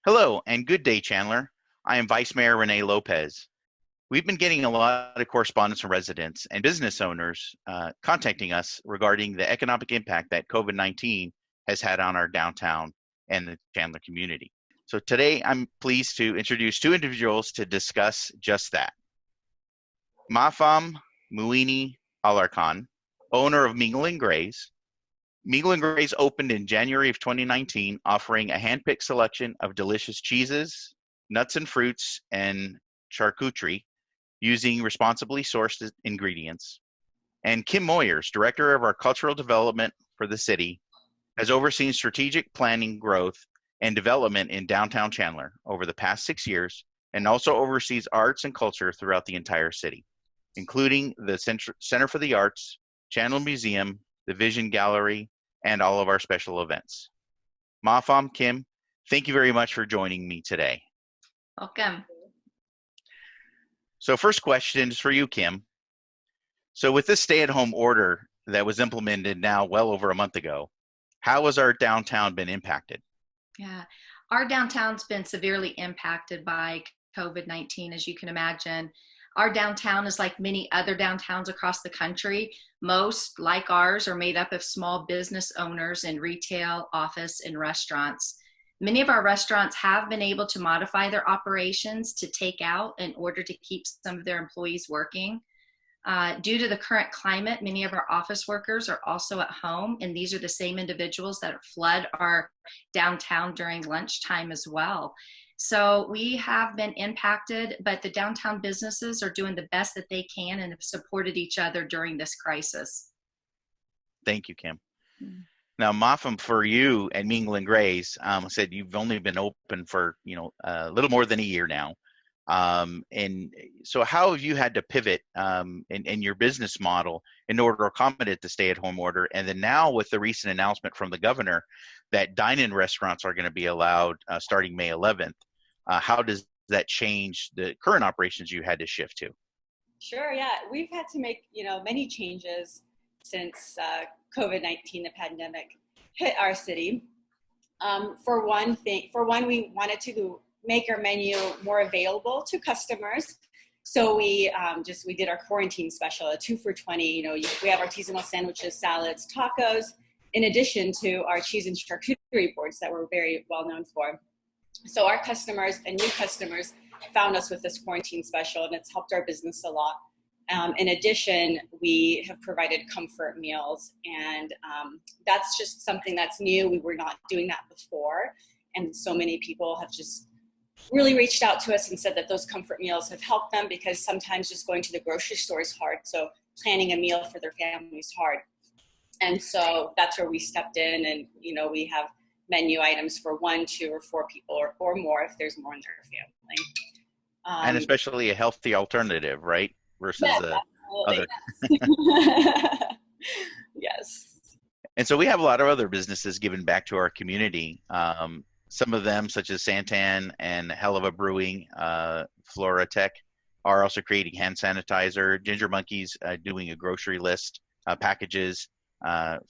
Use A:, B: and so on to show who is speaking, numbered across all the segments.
A: Hello and good day, Chandler. I am Vice Mayor Rene Lopez. We've been getting a lot of correspondence from residents and business owners contacting us regarding the economic impact that COVID-19 has had on our downtown and the Chandler community. So today I'm pleased to introduce two individuals to discuss just that. Mahfam Mooeni-Alarcon, owner of Mingle and Graze. Mingle and Graze opened in January of 2019, offering a hand-picked selection of delicious cheeses, nuts and fruits, and charcuterie using responsibly sourced ingredients. And Kim Moyers, director of our cultural development for the city, has overseen strategic planning, growth, and development in downtown Chandler over the past 6 years, and also oversees arts and culture throughout the entire city, including the Center for the Arts, Chandler Museum, the Vision Gallery, and all of our special events. Mahfam, Kim, thank you very much for joining me today.
B: Welcome.
A: So first question is for you, Kim. So with this stay-at-home order that was implemented now well over a month ago, how has our downtown been impacted?
B: Yeah, our downtown's been severely impacted by COVID-19, as you can imagine. Our downtown is like many other downtowns across the country. Most, like ours, are made up of small business owners in retail, office, and restaurants. Many of our restaurants have been able to modify their operations to take out in order to keep some of their employees working. Due to the current climate, many of our office workers are also at home, and these are the same individuals that flood our downtown during lunchtime as well. So we have been impacted, but the downtown businesses are doing the best that they can and have supported each other during this crisis.
A: Thank you, Kim. Now, Mahfam, for you and Mingle and Graze, said you've only been open for a little more than a year now, and so how have you had to pivot in your business model in order to accommodate the stay-at-home order? And then now with the recent announcement from the governor that dine-in restaurants are going to be allowed starting May 11th, how does that change the current operations you had to shift to?
C: Sure, yeah, we've had to make many changes since COVID-19, the pandemic, hit our city. For one, we wanted to make our menu more available to customers. So we did our quarantine special, a 2 for $20. We have artisanal sandwiches, salads, tacos, in addition to our cheese and charcuterie boards that we're very well known for. So our customers and new customers found us with this quarantine special, and it's helped our business a lot. In addition, we have provided comfort meals, and that's just something that's new. We were not doing that before, and so many people have just really reached out to us and said that those comfort meals have helped them, because sometimes just going to the grocery store is hard, so planning a meal for their family is hard. And so that's where we stepped in, and we have menu items for 1, 2, or 4 people or more if there's more in their family.
A: And especially a healthy alternative, right? Versus other.
C: Yes. Yes.
A: And so we have a lot of other businesses giving back to our community. Some of them, such as Santan and Hell of a Brewing, Flora Tech, are also creating hand sanitizer. Ginger Monkeys doing a grocery list packages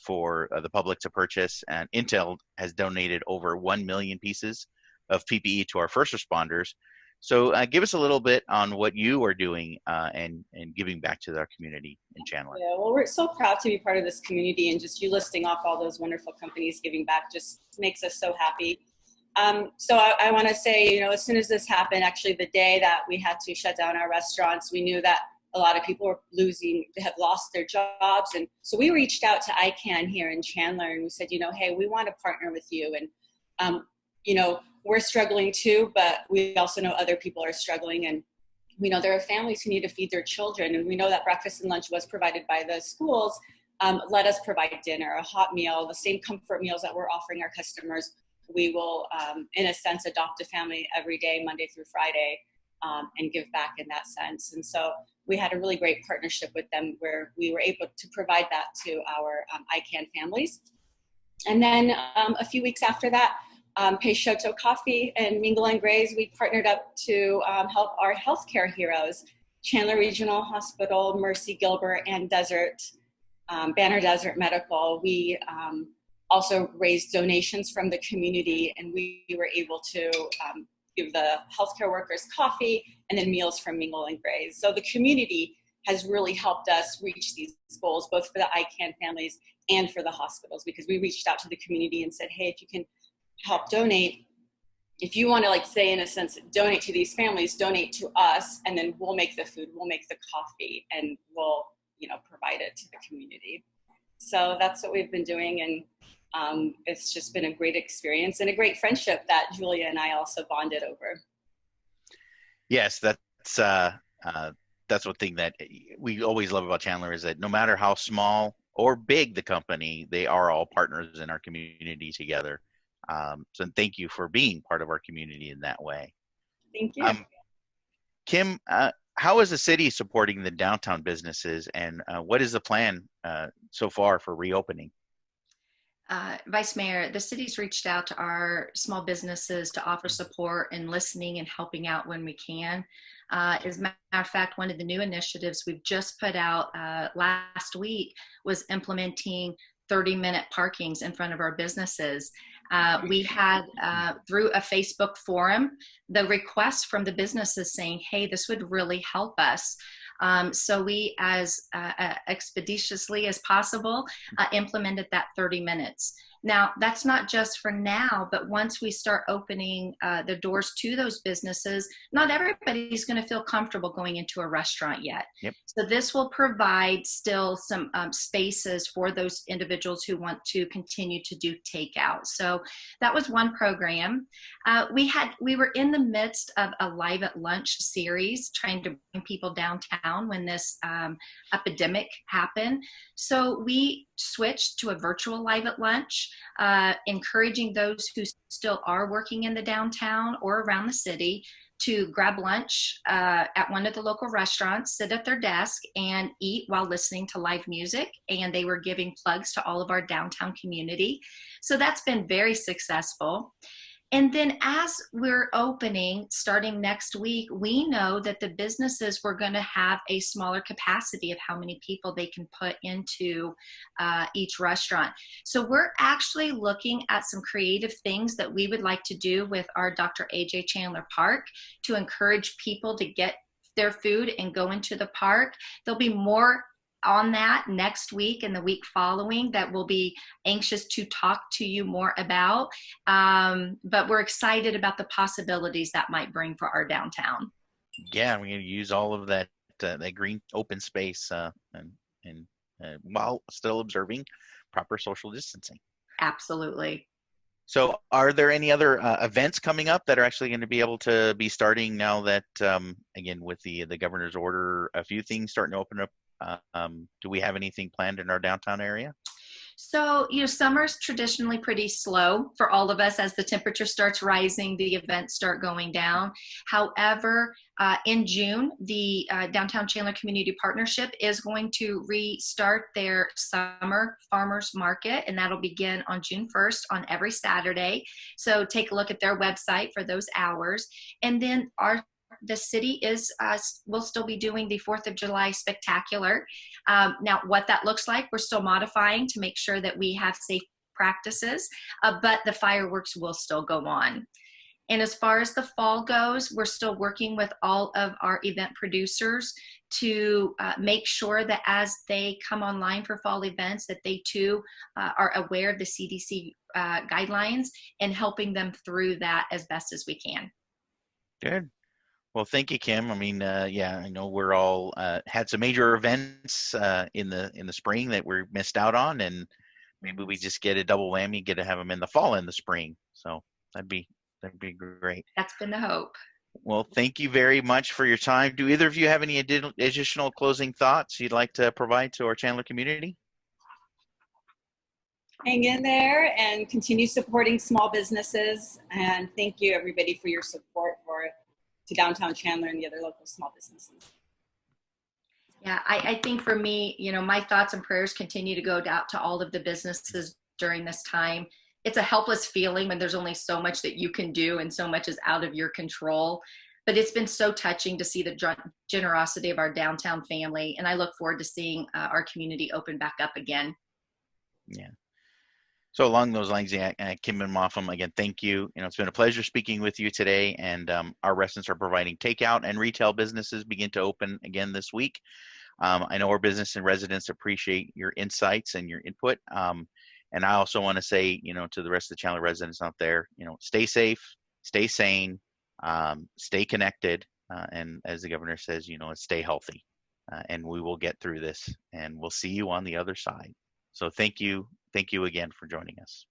A: for the public to purchase. And Intel has donated over 1 million pieces of PPE to our first responders. So give us a little bit on what you are doing and giving back to our community in Chandler.
C: Yeah, well, we're so proud to be part of this community, and just you listing off all those wonderful companies giving back just makes us so happy. So I want to say, as soon as this happened, actually the day that we had to shut down our restaurants, we knew that a lot of people have lost their jobs. And so we reached out to ICANN here in Chandler, and we said, hey, we want to partner with you. And, we're struggling too, but we also know other people are struggling. And we know there are families who need to feed their children. And we know that breakfast and lunch was provided by the schools. Let us provide dinner, a hot meal, the same comfort meals that we're offering our customers. We will, in a sense, adopt a family every day, Monday through Friday, and give back in that sense. And so we had a really great partnership with them where we were able to provide that to our ICANN families. And then a few weeks after that, Peixoto Coffee and Mingle and Graze, we partnered up to help our healthcare heroes, Chandler Regional Hospital, Mercy Gilbert, and Banner Desert Medical. We also raised donations from the community, and we were able to give the healthcare workers coffee and then meals from Mingle and Graze. So the community has really helped us reach these goals, both for the ICANN families and for the hospitals, because we reached out to the community and said, hey, if you can help donate, if you want to, like, say, in a sense, donate to these families, donate to us, and then we'll make the food, we'll make the coffee, and we'll, provide it to the community. So that's what we've been doing, and it's just been a great experience and a great friendship that Julia and I also bonded over.
A: Yes, that's one thing that we always love about Chandler, is that no matter how small or big the company, they are all partners in our community together. So thank you for being part of our community in that way.
C: Thank you.
A: Kim, how is the city supporting the downtown businesses, and what is the plan so far for reopening?
B: Vice Mayor, the city's reached out to our small businesses to offer support and listening and helping out when we can. As a matter of fact, one of the new initiatives we've just put out last week was implementing 30-minute parkings in front of our businesses. We had, through a Facebook forum, the request from the businesses saying, hey, this would really help us. So we, as expeditiously as possible, implemented that 30 minutes. Now, that's not just for now, but once we start opening the doors to those businesses, not everybody's going to feel comfortable going into a restaurant yet.
A: Yep.
B: So this will provide still some spaces for those individuals who want to continue to do takeout. So that was one program. We were in the midst of a Live at Lunch series, trying to bring people downtown when this epidemic happened. So we switched to a virtual Live at Lunch, encouraging those who still are working in the downtown or around the city to grab lunch at one of the local restaurants, sit at their desk, and eat while listening to live music. And they were giving plugs to all of our downtown community. So that's been very successful. And then as we're opening, starting next week, we know that the businesses were going to have a smaller capacity of how many people they can put into each restaurant. So we're actually looking at some creative things that we would like to do with our Dr. A.J. Chandler Park to encourage people to get their food and go into the park. There'll be more on that next week and the week following that we'll be anxious to talk to you more about. But we're excited about the possibilities that might bring for our downtown.
A: Yeah, we're going to use all of that green open space and while still observing proper social distancing.
B: Absolutely.
A: So are there any other events coming up that are actually going to be able to be starting now that, again, with the governor's order, a few things starting to open up? Do we have anything planned in our downtown area?
B: So, summer's traditionally pretty slow for all of us. As the temperature starts rising, the events start going down. However, in June, the Downtown Chandler Community Partnership is going to restart their summer farmers market, and that'll begin on June 1st on every Saturday. So take a look at their website for those hours. And then the city will still be doing the 4th of July Spectacular. Now, what that looks like, we're still modifying to make sure that we have safe practices, but the fireworks will still go on. And as far as the fall goes, we're still working with all of our event producers to make sure that as they come online for fall events, that they too are aware of the CDC guidelines and helping them through that as best as we can.
A: Good. Well, thank you, Kim. I mean, I know we're all had some major events in the spring that we missed out on, and maybe we just get a double whammy, get to have them in the fall and the spring. So that'd be great.
B: That's been the hope.
A: Well, thank you very much for your time. Do either of you have any additional closing thoughts you'd like to provide to our Chandler community?
C: Hang in there and continue supporting small businesses. And thank you, everybody, for your support to Downtown Chandler and the other local small businesses.
B: Yeah, I think for me, my thoughts and prayers continue to go out to all of the businesses during this time. It's a helpless feeling when there's only so much that you can do and so much is out of your control. But it's been so touching to see the generosity of our downtown family. And I look forward to seeing our community open back up again.
A: Yeah. So along those lines, yeah, Kim and Mahfam, again, thank you. It's been a pleasure speaking with you today. And our restaurants are providing takeout, and retail businesses begin to open again this week. I know our business and residents appreciate your insights and your input. And I also want to say, to the rest of the Chandler residents out there, stay safe, stay sane, stay connected, and as the governor says, stay healthy. And we will get through this, and we'll see you on the other side. So thank you again for joining us.